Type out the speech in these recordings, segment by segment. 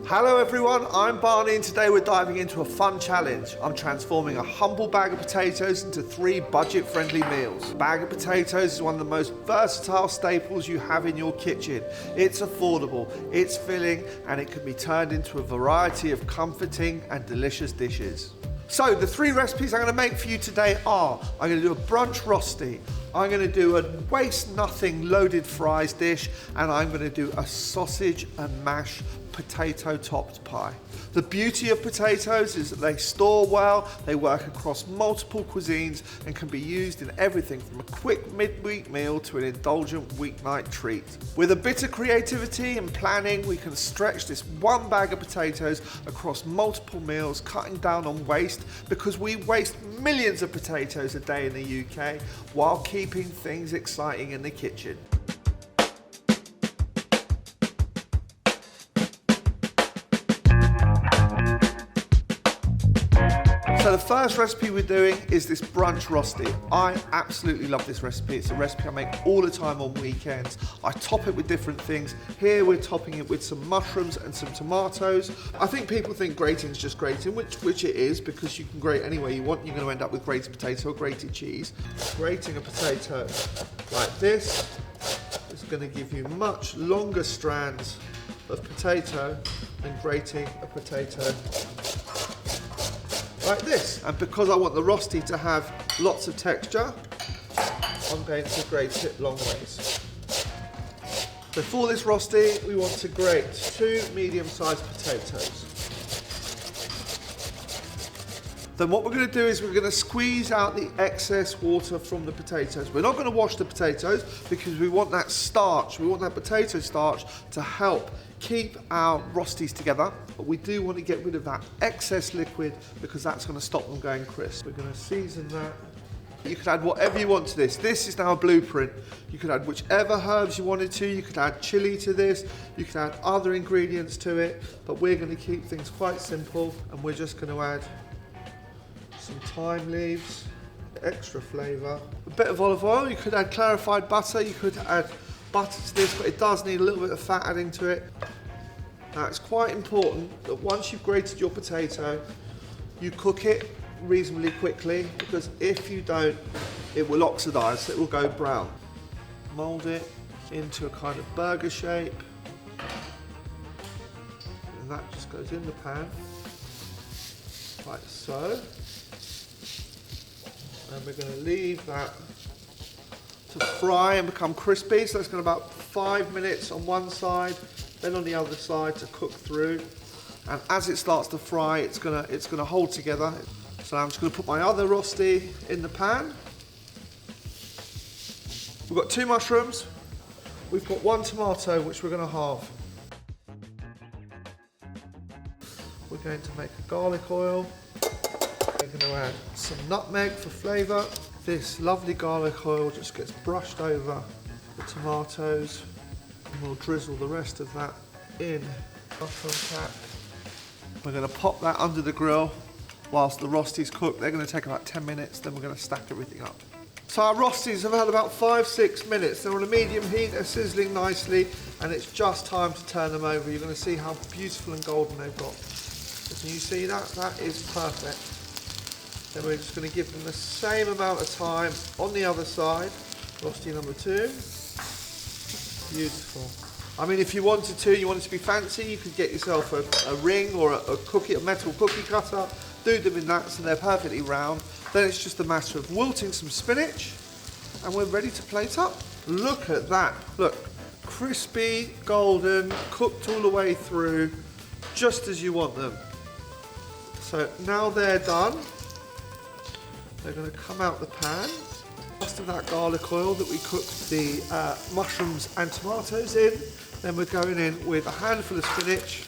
Hello everyone, I'm Barney and today we're diving into a fun challenge. I'm transforming a humble bag of potatoes into 3 budget-friendly meals. A bag of potatoes is one of the most versatile staples you have in your kitchen. It's affordable, it's filling, and it can be turned into a variety of comforting and delicious dishes. So the 3 recipes I'm going to make for you today are, I'm going to do a brunch rosti, I'm going to do a waste nothing loaded fries dish, and I'm going to do a sausage and mash potato topped pie. The beauty of potatoes is that they store well, they work across multiple cuisines and can be used in everything from a quick midweek meal to an indulgent weeknight treat. With a bit of creativity and planning, we can stretch this one bag of potatoes across multiple meals, cutting down on waste because we waste millions of potatoes a day in the UK while keeping things exciting in the kitchen. So the first recipe we're doing is this brunch rosti. I absolutely love this recipe. It's a recipe I make all the time on weekends. I top it with different things. Here we're topping it with some mushrooms and some tomatoes. I think people think grating is just grating, which it is, because you can grate any way you want. You're going to end up with grated potato or grated cheese. Grating a potato like this is going to give you much longer strands of potato than grating a potato like this. And because I want the rosti to have lots of texture, I'm going to grate it long ways. So for this rosti, we want to grate 2 medium-sized potatoes. Then what we're going to do is we're going to squeeze out the excess water from the potatoes. We're not going to wash the potatoes because we want that starch, we want that potato starch to help keep our rostis together, but we do want to get rid of that excess liquid because that's going to stop them going crisp. We're going to season that. You can add whatever you want to this. This is now a blueprint. You could add whichever herbs you wanted to. You could add chili to this. You can add other ingredients to it, but we're going to keep things quite simple and we're just going to add some thyme leaves, extra flavour, a bit of olive oil. You could add clarified butter. You could add butter to this, but it does need a little bit of fat adding to it. Now it's quite important that once you've grated your potato, you cook it reasonably quickly, because if you don't, it will oxidise, it will go brown. Mould it into a kind of burger shape, and that just goes in the pan, like so. And we're going to leave that to fry and become crispy, so it's going to about 5 minutes on one side, then on the other side to cook through. And as it starts to fry, it's going to hold together. So I'm just going to put my other rosti in the pan. We've got 2 mushrooms. We've got 1 tomato, which we're going to halve. We're going to make a garlic oil. We're going to add some nutmeg for flavour. This lovely garlic oil just gets brushed over the tomatoes, and we'll drizzle the rest of that in mushroom pack. We're going to pop that under the grill whilst the rostis cook. They're going to take about 10 minutes, then we're going to stack everything up. So our rostis have had about 5-6 minutes. They're on a medium heat, they're sizzling nicely, and it's just time to turn them over. You're going to see how beautiful and golden they've got. Can you see that? That is perfect. Then we're just going to give them the same amount of time on the other side. Rosti number 2. Beautiful. I mean, if you wanted to, you wanted to be fancy, you could get yourself a ring or a metal cookie cutter, do them in that so they're perfectly round. Then it's just a matter of wilting some spinach and we're ready to plate up. Look at that. Look, crispy, golden, cooked all the way through, just as you want them. So now they're done. They're going to come out the pan. Most of that garlic oil that we cooked the mushrooms and tomatoes in. Then we're going in with a handful of spinach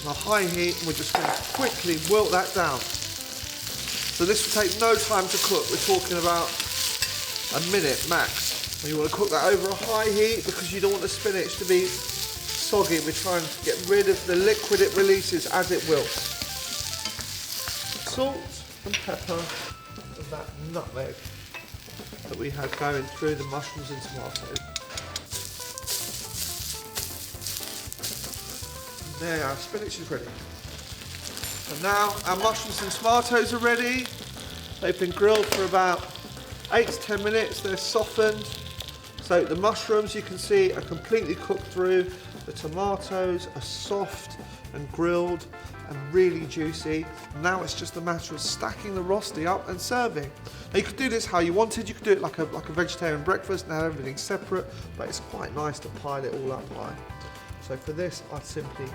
on a high heat, and we're just going to quickly wilt that down. So this will take no time to cook. We're talking about a minute max. And you want to cook that over a high heat because you don't want the spinach to be soggy. We're trying to get rid of the liquid it releases as it wilts. Salt and pepper and that nutmeg that we had going through the mushrooms and tomatoes. There, our spinach is ready. And now our mushrooms and tomatoes are ready. They've been grilled for about 8 to 10 minutes. They're softened. So the mushrooms, you can see, are completely cooked through. The tomatoes are soft and grilled and really juicy. Now it's just a matter of stacking the rosti up and serving. Now you could do this how you wanted. You could do it like a vegetarian breakfast and have everything separate, but it's quite nice to pile it all up high. So for this, I'd simply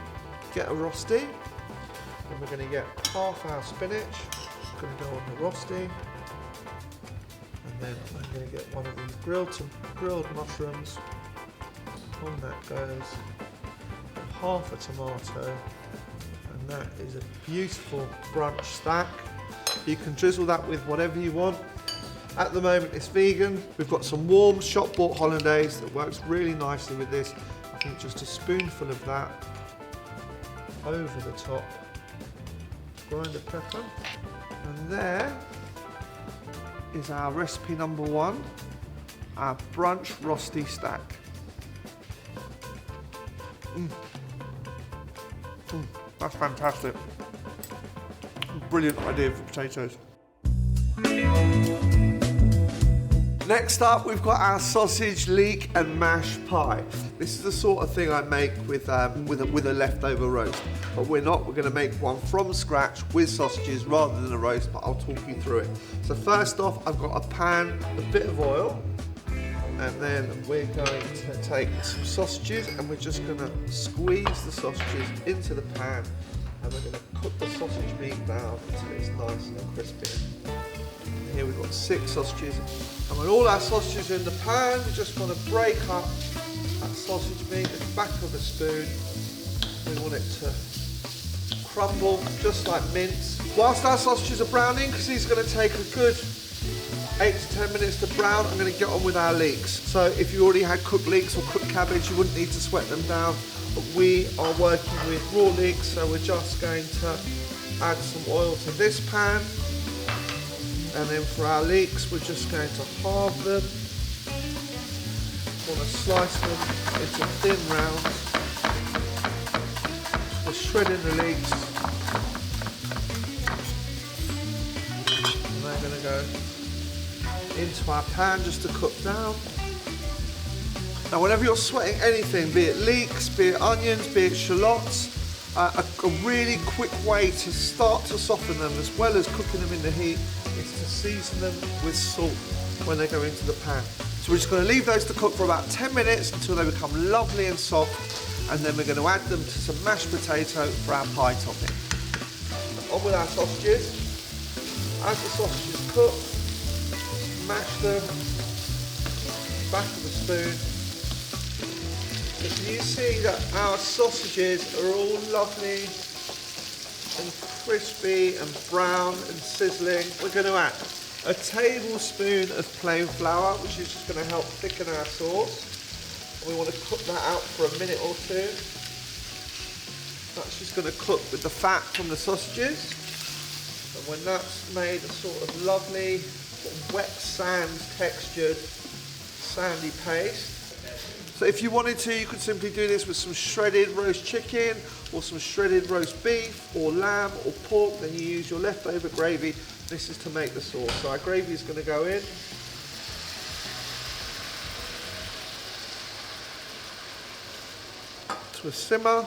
get a rosti, and we're going to get half our spinach. It's going to go on the rosti, and then I'm going to get one of these grilled mushrooms. On that goes half a tomato, and that is a beautiful brunch stack. You can drizzle that with whatever you want. At the moment it's vegan. We've got some warm shop-bought hollandaise that works really nicely with this. I think just a spoonful of that over the top. Grind pepper. And there is our recipe number 1, our brunch rosti stack. That's fantastic. Brilliant idea for potatoes. Next up, we've got our sausage leek and mash pie. This is the sort of thing I make with a leftover roast, but we're not. We're going to make one from scratch with sausages rather than a roast, but I'll talk you through it. So first off, I've got a pan, a bit of oil, and then we're going to take some sausages and we're just going to squeeze the sausages into the pan, and we're going to cook the sausage meat down until it's nice and crispy. Here we've got 6 sausages, and when all our sausages are in the pan, we just want to break up that sausage meat at the back of a spoon. We want it to crumble just like mince. Whilst our sausages are browning, because these are going to take a good 8 to 10 minutes to brown, I'm going to get on with our leeks. So if you already had cooked leeks or cooked cabbage, you wouldn't need to sweat them down, but we are working with raw leeks, so we're just going to add some oil to this pan. And then for our leeks, we're just going to halve them. We want to slice them into thin rounds. We're shredding the leeks. And they're going to go into our pan just to cook down. Now whenever you're sweating anything, be it leeks, be it onions, be it shallots, a really quick way to start to soften them as well as cooking them in the heat is to season them with salt when they go into the pan. So we're just going to leave those to cook for about 10 minutes until they become lovely and soft, and then we're going to add them to some mashed potato for our pie topping. On with our sausages. As the sausages cook, mash them, back of the spoon. So can you see that our sausages are all lovely and crispy and brown and sizzling? We're going to add a tablespoon of plain flour, which is just going to help thicken our sauce. And we want to cook that out for a minute or 2. That's just going to cook with the fat from the sausages. And when that's made a sort of lovely wet sand textured sandy paste. So if you wanted to, you could simply do this with some shredded roast chicken or some shredded roast beef or lamb or pork. Then you use your leftover gravy. This is to make the sauce. So our gravy is going to go in. To a simmer.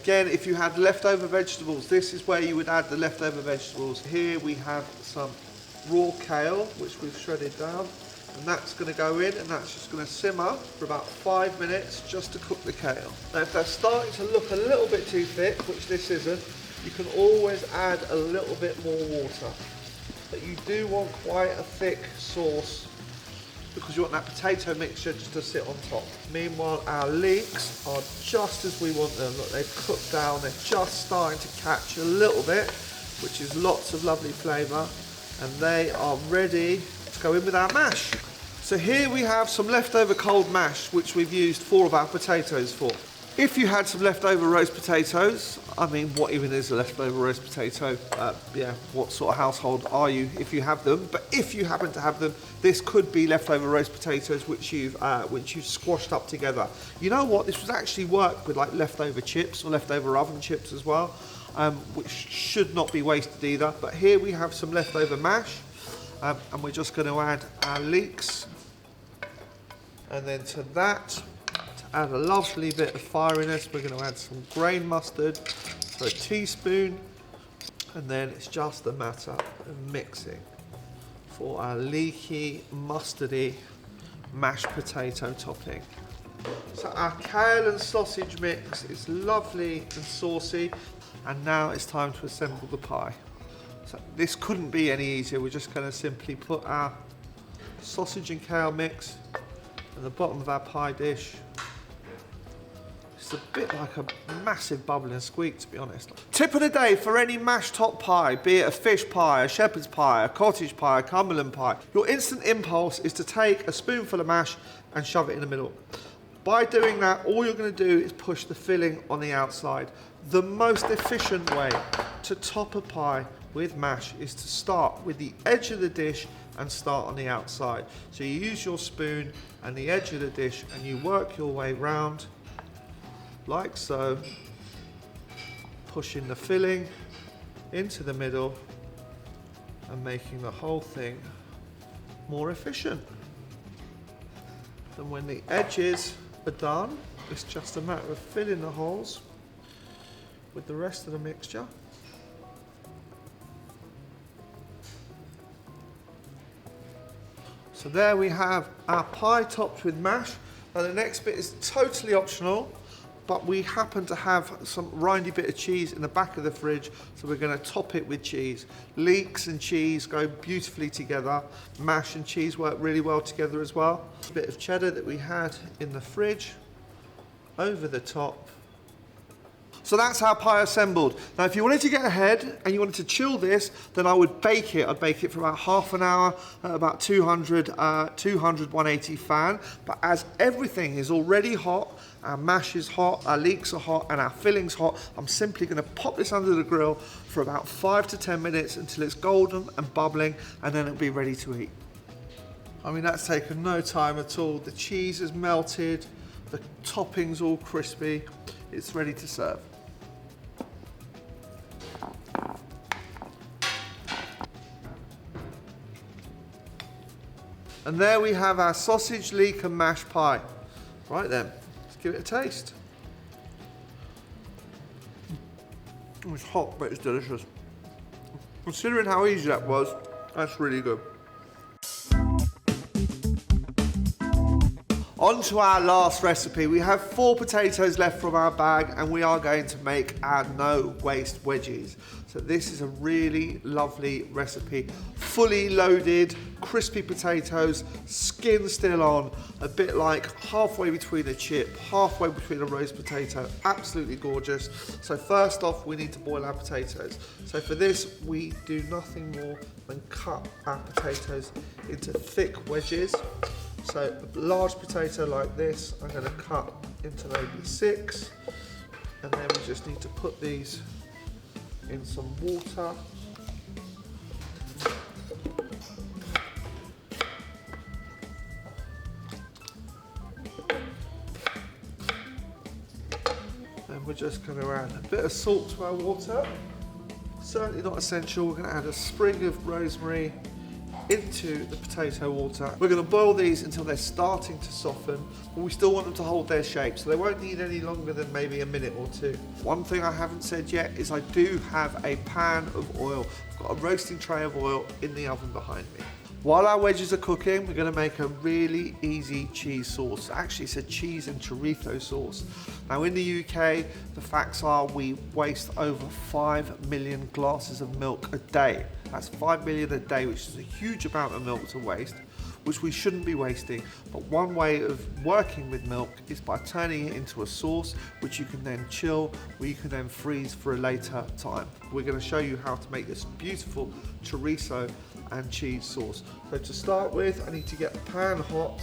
Again, if you had leftover vegetables, this is where you would add the leftover vegetables. Here we have some raw kale, which we've shredded down. And that's going to go in, and that's just going to simmer for about 5 minutes just to cook the kale. Now if they're starting to look a little bit too thick, which this isn't, you can always add a little bit more water. But you do want quite a thick sauce because you want that potato mixture just to sit on top. Meanwhile, our leeks are just as we want them. Look, they've cooked down, they're just starting to catch a little bit, which is lots of lovely flavour, and they are ready to go in with our mash. So here we have some leftover cold mash, which we've used 4 of our potatoes for. If you had some leftover roast potatoes, I mean, what even is a leftover roast potato? Yeah, what sort of household are you if you have them? But if you happen to have them, this could be leftover roast potatoes which you've squashed up together. You know what? This would actually work with like leftover chips or leftover oven chips as well, which should not be wasted either. But here we have some leftover mash, and we're just going to add our leeks, and then to that, add a lovely bit of firiness, we're going to add some grain mustard, so a teaspoon, and then it's just a matter of mixing for our leeky, mustardy mashed potato topping. So our kale and sausage mix is lovely and saucy, and now it's time to assemble the pie. So this couldn't be any easier. We're just going to simply put our sausage and kale mix at the bottom of our pie dish. It's a bit like a massive bubbling squeak, to be honest. Tip of the day for any mashed top pie, be it a fish pie, a shepherd's pie, a cottage pie, a Cumberland pie, your instant impulse is to take a spoonful of mash and shove it in the middle. By doing that, all you're going to do is push the filling on the outside. The most efficient way to top a pie with mash is to start with the edge of the dish and start on the outside. So you use your spoon and the edge of the dish and you work your way round like so, pushing the filling into the middle and making the whole thing more efficient. And when the edges are done, it's just a matter of filling the holes with the rest of the mixture. So there we have our pie topped with mash. Now the next bit is totally optional, but we happen to have some rindy bit of cheese in the back of the fridge, so we're going to top it with cheese. Leeks and cheese go beautifully together. Mash and cheese work really well together as well. A bit of cheddar that we had in the fridge over the top. So that's how pie assembled. Now if you wanted to get ahead and you wanted to chill this, then I would bake it. I'd bake it for about half an hour at about 200, 180 fan. But as everything is already hot, our mash is hot, our leeks are hot, and our filling's hot, I'm simply going to pop this under the grill for about 5 to 10 minutes until it's golden and bubbling, and then it'll be ready to eat. I mean, that's taken no time at all. The cheese is melted, the topping's all crispy, it's ready to serve. And there we have our sausage, leek and mash pie. Right then, let's give it a taste. It's hot, but it's delicious. Considering how easy that was, that's really good. On to our last recipe. We have 4 potatoes left from our bag, and we are going to make our no waste wedgies. So this is a really lovely recipe. Fully loaded, crispy potatoes, skin still on, a bit like halfway between a chip, halfway between a roast potato. Absolutely gorgeous. So first off, we need to boil our potatoes. So for this, we do nothing more than cut our potatoes into thick wedges. So a large potato like this, I'm going to cut into maybe 6, and then we just need to put these in some water. And we're just going to add a bit of salt to our water. Certainly not essential. We're going to add a sprig of rosemary into the potato water. We're going to boil these until they're starting to soften, but we still want them to hold their shape, so they won't need any longer than maybe a minute or 2. One thing I haven't said yet is I do have a pan of oil. I've got a roasting tray of oil in the oven behind me. While our wedges are cooking, we're going to make a really easy cheese sauce. Actually, it's a cheese and chorizo sauce. Now in the UK, the facts are we waste over 5 million glasses of milk a day. That's 5 million a day, which is a huge amount of milk to waste, which we shouldn't be wasting. But one way of working with milk is by turning it into a sauce, which you can then chill, or you can then freeze for a later time. We're going to show you how to make this beautiful chorizo and cheese sauce. So to start with, I need to get a pan hot,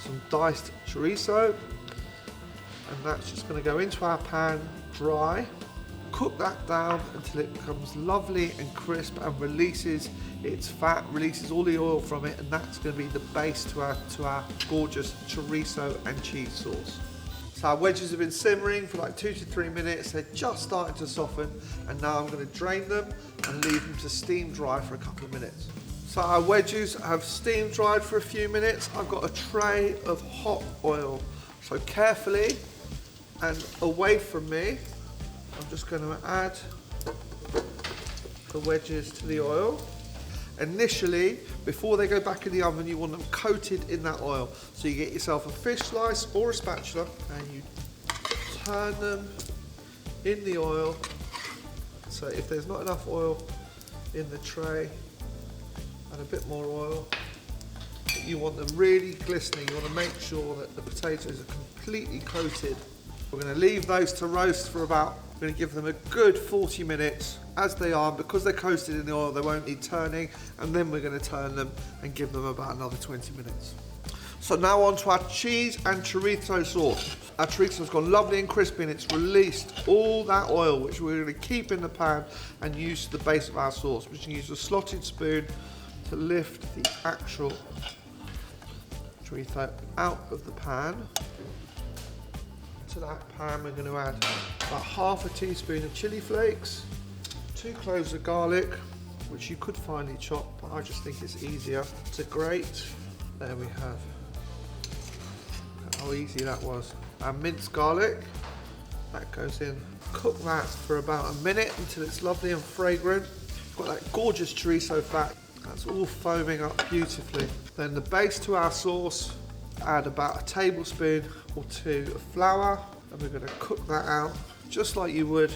some diced chorizo, and that's just going to go into our pan dry. Cook that down until it becomes lovely and crisp and releases its fat, releases all the oil from it, and that's going to be the base to our gorgeous chorizo and cheese sauce. So our wedges have been simmering for like 2 to 3 minutes. They're just starting to soften, and now I'm going to drain them and leave them to steam dry for a couple of minutes. So our wedges have steam dried for a few minutes. I've got a tray of hot oil. So carefully and away from me, I'm just going to add the wedges to the oil. Initially, before they go back in the oven, you want them coated in that oil. So you get yourself a fish slice or a spatula and you turn them in the oil. So if there's not enough oil in the tray, add a bit more oil. You want them really glistening. You want to make sure that the potatoes are completely coated. We're going to leave those to roast for about, we're going to give them a good 40 minutes as they are. Because they're coated in the oil, they won't need turning, and then we're going to turn them and give them about another 20 minutes. So now on to our cheese and chorizo sauce. Our chorizo's gone lovely and crispy, and it's released all that oil, which we're going to keep in the pan and use to the base of our sauce. We can use a slotted spoon to lift the actual chorizo out of the pan. To that pan, we're going to add about half a teaspoon of chili flakes, 2 cloves of garlic, which you could finely chop, but I just think it's easier to grate. There we have. Look how easy that was. Our minced garlic, that goes in. Cook that for about a minute until it's lovely and fragrant. Got that gorgeous chorizo fat. That's all foaming up beautifully. Then the base to our sauce, add about a tablespoon or 2 of flour, and we're going to cook that out just like you would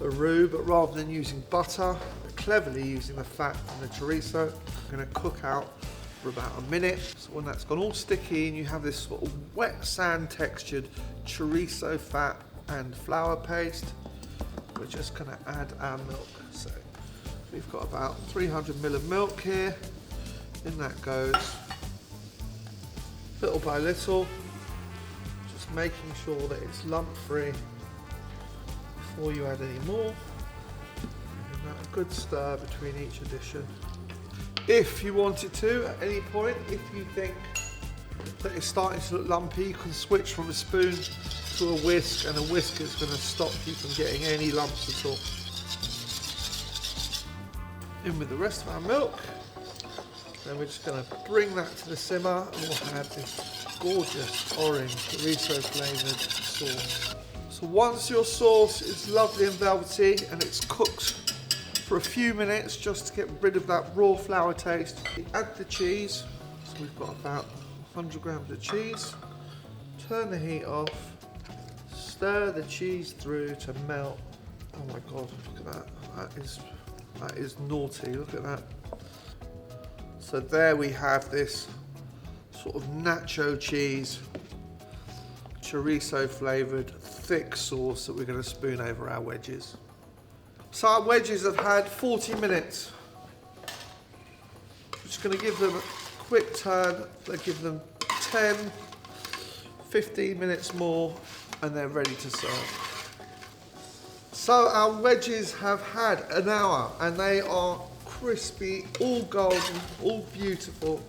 a roux, but rather than using butter, cleverly using the fat from the chorizo. We're going to cook out for about a minute. So when that's gone all sticky and you have this sort of wet sand textured chorizo fat and flour paste, we're just going to add our milk. So we've got about 300 ml of milk here. In that goes, little by little, just making sure that it's lump free before you add any more. Giving that a good stir between each addition. If you wanted to, at any point, if you think that it's starting to look lumpy, you can switch from a spoon to a whisk, and a whisk is going to stop you from getting any lumps at all. In with the rest of our milk. Then we're just going to bring that to the simmer, and we'll have this gorgeous orange chorizo flavoured sauce. So once your sauce is lovely and velvety and it's cooked for a few minutes just to get rid of that raw flour taste, you add the cheese. So we've got about 100 grams of cheese. Turn the heat off, stir the cheese through to melt. Oh my God, look at that. That is naughty, look at that. So there we have this sort of nacho cheese, chorizo flavoured thick sauce that we're going to spoon over our wedges. So our wedges have had 40 minutes. I'm just going to give them a quick turn. I'll give them 10, 15 minutes more, and they're ready to serve. So our wedges have had an hour, and they are crispy, all golden, all beautiful,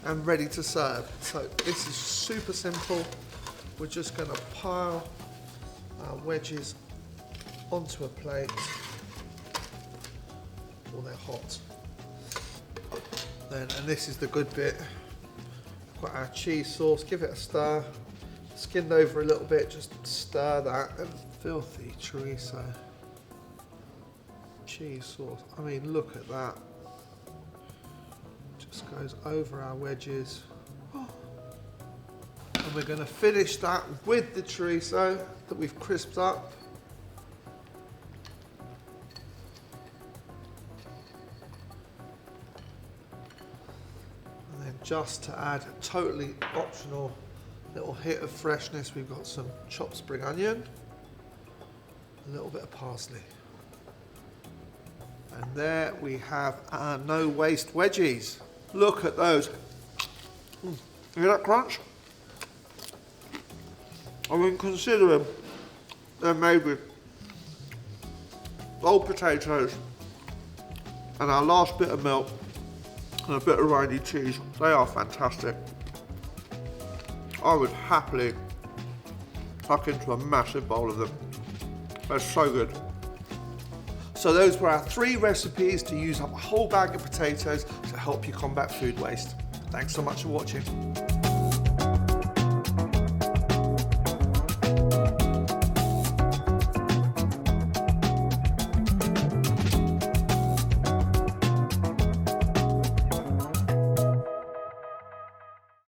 and ready to serve. So this is super simple. We're just going to pile our wedges onto a plate. Well, they're hot. Then, and this is the good bit. We've got our cheese sauce. Give it a stir. Skinned over a little bit. Just stir that. And filthy chorizo cheese sauce. I mean, look at that. Just goes over our wedges. Oh. And we're going to finish that with the chorizo that we've crisped up. And then just to add a totally optional little hit of freshness, we've got some chopped spring onion, a little bit of parsley. And there we have our no waste wedgies. Look at those. You hear that crunch? I mean, considering they're made with old potatoes and our last bit of milk and a bit of rindy cheese, they are fantastic. I would happily tuck into a massive bowl of them. They're so good. So those were our 3 recipes to use up a whole bag of potatoes to help you combat food waste. Thanks so much for watching.